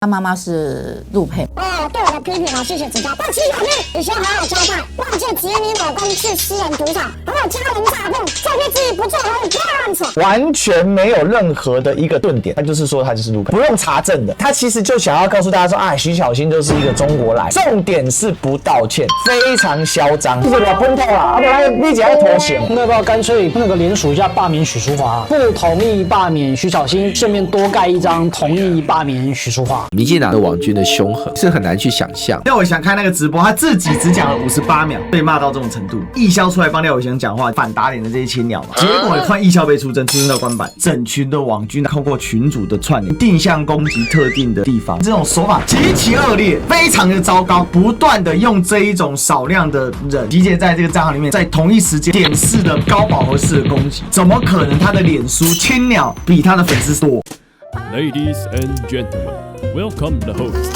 他妈妈是陆配。对我的批评谢谢指教。但其实有面以前好好交代，忘记指你老公去私人赌场，还有家人诈骗，这些自己不做，还有不要乱扯。完全没有任何的一个顿点，他就是说他就是陆配，不用查证的。他其实就想要告诉大家说，徐小新就是一个中国来，重点是不道歉，非常嚣张。这个老喷头啦，不然你只要投降，那要不要干脆联署一下罢免许淑华，不同意罢免徐小新，顺便多盖一张同意罢免许淑华。民进党的网军的凶狠是很难去想象。廖伟翔开那个直播，他自己只讲了58秒，被骂到这种程度，义消出来帮廖伟翔讲话，反打脸的这些青鸟嘛。结果换义消被出征到官版，整群的网军透过群组的串联，定向攻击特定的地方，这种手法极其恶劣，非常的糟糕，不断的用这一种少量的人集结在这个账号里面，在同一时间点式的高饱和式的攻击，怎么可能他的脸书青鸟比他的粉丝多？ Ladies and gentlemen, welcome the host.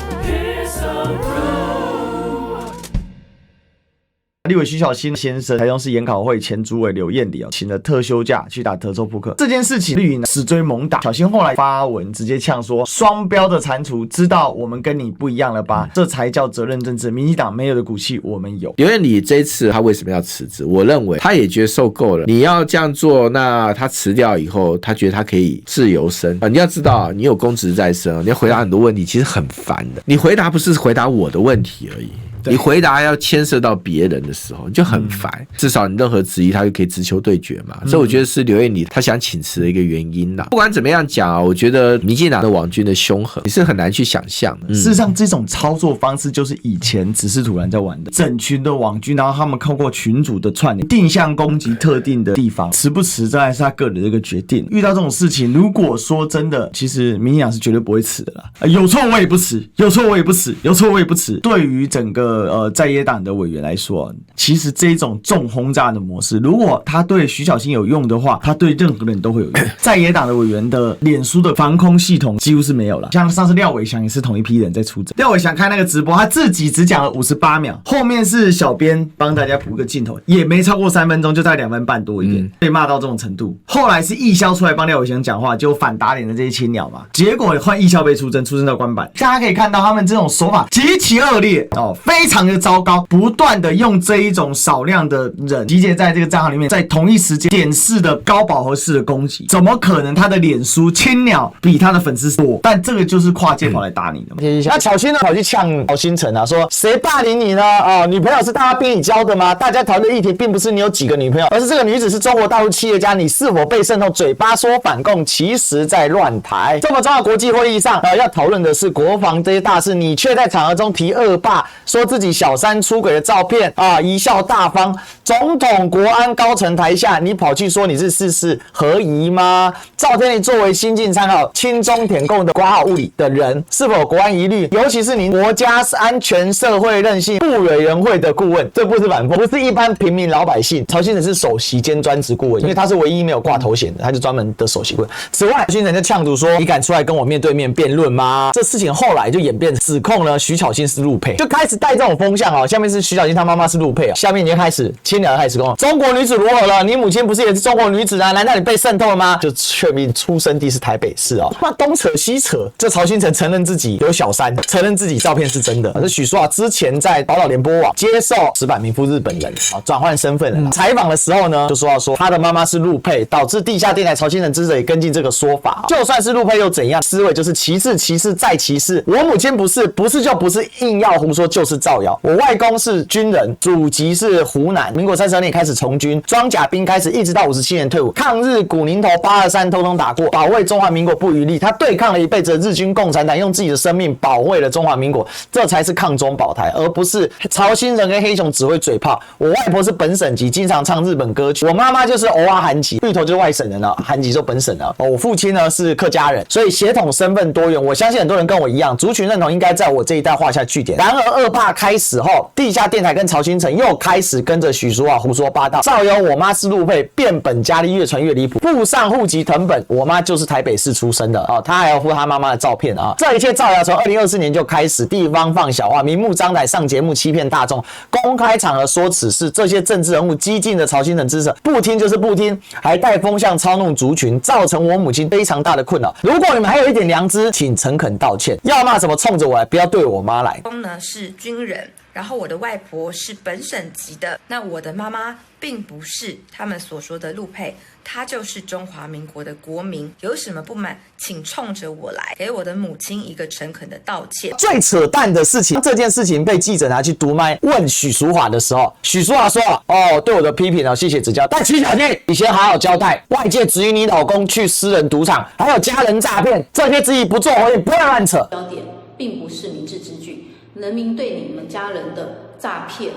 立委徐小新先生，台中市研考会前主委刘燕里请了特休假去打德州扑克。这件事情绿营死追猛打，小新后来发文直接呛说：双标的蟾蜍，知道我们跟你不一样了吧？这才叫责任政治。民进党没有的骨气，我们有。刘燕里这一次他为什么要辞职？我认为他也觉得受够了。你要这样做，那他辞掉以后，他觉得他可以自由身你要知道，你有公职在身你要回答很多问题，其实很烦的。你回答不是回答我的问题而已。你回答要牵涉到别人的时候，你就很烦。至少你任何质疑，他就可以直球对决嘛。所以我觉得是刘燕里他想请辞的一个原因啦。不管怎么样讲我觉得民进党的网军的凶狠，你是很难去想象的。事实上，这种操作方式就是以前只是突然在玩的，整群的网军，然后他们透过群组的串联，定向攻击特定的地方，辞不辞这还是他个人的一个决定。遇到这种事情，如果说真的，其实民进党是绝对不会辞的啦。有错我也不辞，有错我也不辞，有错我也不辞。对于整个在野党的委员来说，其实这种重轰炸的模式，如果他对徐小新有用的话，他对任何人都会有用。在野党的委员的脸书的防空系统几乎是没有了，像上次廖伟翔也是同一批人在出征。廖伟翔开那个直播，他自己只讲了58秒，后面是小编帮大家补个镜头，也没超过3分钟，就在2分半多一点，被骂到这种程度。后来是义消出来帮廖伟翔讲话，就反打脸的这些青鸟嘛。结果换义消被出征到官版，大家可以看到他们这种手法极其恶劣非常的糟糕，不断的用这一种少量的人集结在这个账号里面，在同一时间点式的高饱和式的攻击，怎么可能他的脸书青鸟比他的粉丝多？但这个就是跨界跑来打你的嘛。那小新呢跑去呛曹新成说谁霸凌你呢？女朋友是大家逼你交的吗？大家讨论议题并不是你有几个女朋友，而是这个女子是中国大陆企业家，你是否被渗透？嘴巴说反共，其实在乱台。这么重要的国际会议上要讨论的是国防这些大事，你却在场合中提恶霸，说自己小三出轨的照片贻笑大方。总统国安高层台下，你跑去说你是事事合宜吗？赵天麟作为新晋参考亲中舔共的括号物理的人，是否有国安疑虑？尤其是您国家安全社会韧性部委员会的顾问，这不是反讽，不是一般平民老百姓。曹新成是首席兼专职顾问，因为他是唯一没有挂头衔的，他就专门的首席顾问。此外，曹新成就呛阻说：“你敢出来跟我面对面辩论吗？”这事情后来就演变指控呢徐小新是陆配，就开始带这种风向下面是徐小新他妈妈是陆配下面你就开始青鸟开始说中国女子如何了？你母亲不是也是中国女子啊？难道你被渗透了吗？就确明出生地是台北市那东扯西扯，这曹新成承认自己有小三，承认自己照片是真的。这许淑华之前在宝岛联播网接受石坂民夫日本人转换身份了采访的时候呢，就说他的妈妈是陆配，导致地下电台曹新成支持者也跟进这个说法。就算是陆配又怎样？思维就是歧视，歧视再歧视。我母亲不是，不是就不是，硬要胡说就是造谣。我外公是军人，祖籍是湖南，民国32年开始从军，装甲兵开始，一直到57年退伍。抗日古宁头823通通打过，保卫中华民国不遗力。他对抗了一辈子的日军共产党，用自己的生命保卫了中华民国，这才是抗中保台，而不是曹新成跟黑熊只会嘴炮。我外婆是本省籍，经常唱日本歌曲。我妈妈就是偶尔韩籍，芋头就是外省人了，韩籍就本省了。我父亲呢是客家人，所以血统身份多元。我相信很多人跟我一样，族群认同应该在我这一代画下句点。然而恶霸开始后，地下电台跟曹新成又开始跟着许淑华胡说八道，造谣我妈是陆配，变本加厉，越传越离谱。附上户籍誊本，我妈就是台北市出生的哦，他还要附他妈妈的照片啊。这一切造谣从2024年就开始，地方放小话，明目张胆上节目欺骗大众，公开场合说此事，这些政治人物激进的曹新成支持，不听就是不听，还带风向操弄族群，造成我母亲非常大的困扰。如果你们还有一点良知，请诚恳道歉。要骂什么冲着我来，不要对我妈来。公呢是军人，然后我的外婆是本省籍的，那我的妈妈并不是他们所说的陆配，她就是中华民国的国民。有什么不满，请冲着我来，给我的母亲一个诚恳的道歉。最扯淡的事情，这件事情被记者拿去读麦问许淑华的时候，许淑华说：“哦，对我的批评谢谢指教，但徐小姐，你先好好交代。外界质疑你老公去私人赌场，还有家人诈骗，这些质疑不做回应，不要乱扯。”焦点并不是明智之举，人民对你们家人的诈骗，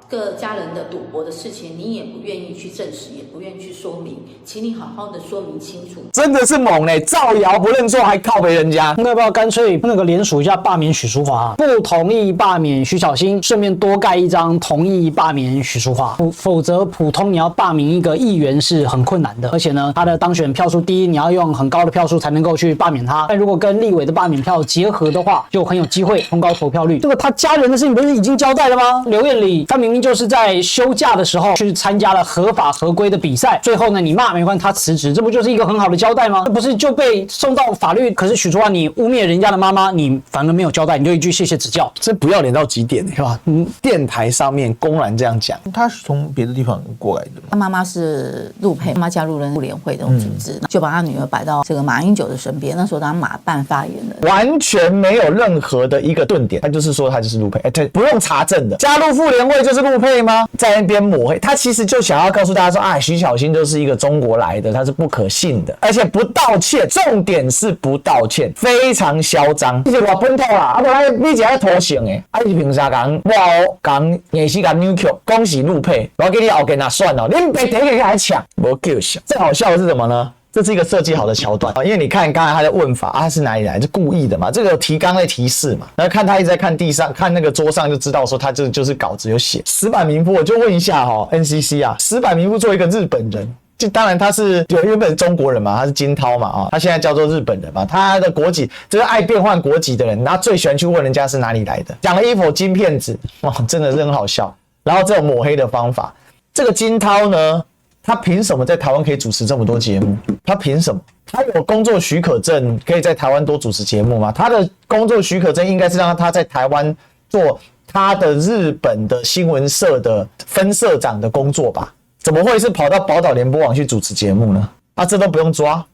各家人的赌博的事情，你也不愿意去证实，也不愿意去说明，请你好好的说明清楚。真的是猛嘞，造谣不认错还靠北人家。那要不要干脆联署一下罢免许淑华，不同意罢免徐巧芯，顺便多盖一张同意罢免许淑华。否则普通你要罢免一个议员是很困难的，而且呢，他的当选票数低，你要用很高的票数才能够去罢免他。但如果跟立委的罢免票结合的话，就很有机会冲高投票率。这个他家人的事情不是已经交代了吗？刘彦礼他明明就是在休假的时候去参加了合法合规的比赛，最后呢你骂没关系，他辞职，这不就是一个很好的交代吗？这不是就被送到法律？可是许淑华你污蔑人家的妈妈，你反而没有交代，你就一句谢谢指教，这不要脸到极点是吧？电台上面公然这样讲，他是从别的地方过来的嘛？他妈妈是陆配，妈妈加入了妇联会这种组织，就把他女儿摆到这个马英九的身边。那时候当马办发言人，完全没有任何的一个顿点，他就是说他就是陆配，对，不用查证的。加入妇联会就是陆配吗？在那边抹黑，他其实就想要告诉大家说，徐巧芯就是一个中国来的，他是不可信的，而且不道歉，重点是不道歉，非常嚣张。你是偌本土啦，不然你只在投降诶，你是凭啥讲我讲硬是讲扭曲，恭喜陆配，我给你后跟他算了，你别第一个来抢，没救笑。最好笑的是什么呢？这是一个设计好的桥段，因为你看刚才他的问法他是哪里来，是故意的嘛？这个提纲在提示嘛，然后看他一直在看地上，看那个桌上就知道说他就是稿子有写。石坂民夫，我就问一下NCC 啊，石坂民夫作为一个日本人，就当然他是原本是中国人嘛，他是金涛嘛他现在叫做日本人嘛，他的国籍就是爱变换国籍的人，他最喜欢去问人家是哪里来的，讲了一口金骗子，哇，真的是很好笑。然后这种抹黑的方法，这个金涛呢？他凭什么在台湾可以主持这么多节目？他凭什么？他有工作许可证，可以在台湾多主持节目吗？他的工作许可证应该是让他在台湾做他的日本的新闻社的分社长的工作吧？怎么会是跑到宝岛联播网去主持节目呢？这都不用抓，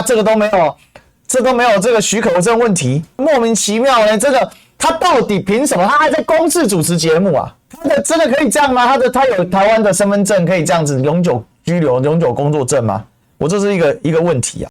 这个都没有，这个许可证问题，莫名其妙呢。这个他到底凭什么？他还在公视主持节目啊？他真的可以这样吗？他有台湾的身份证可以这样子永久居留、永久工作证吗？这是一个问题啊。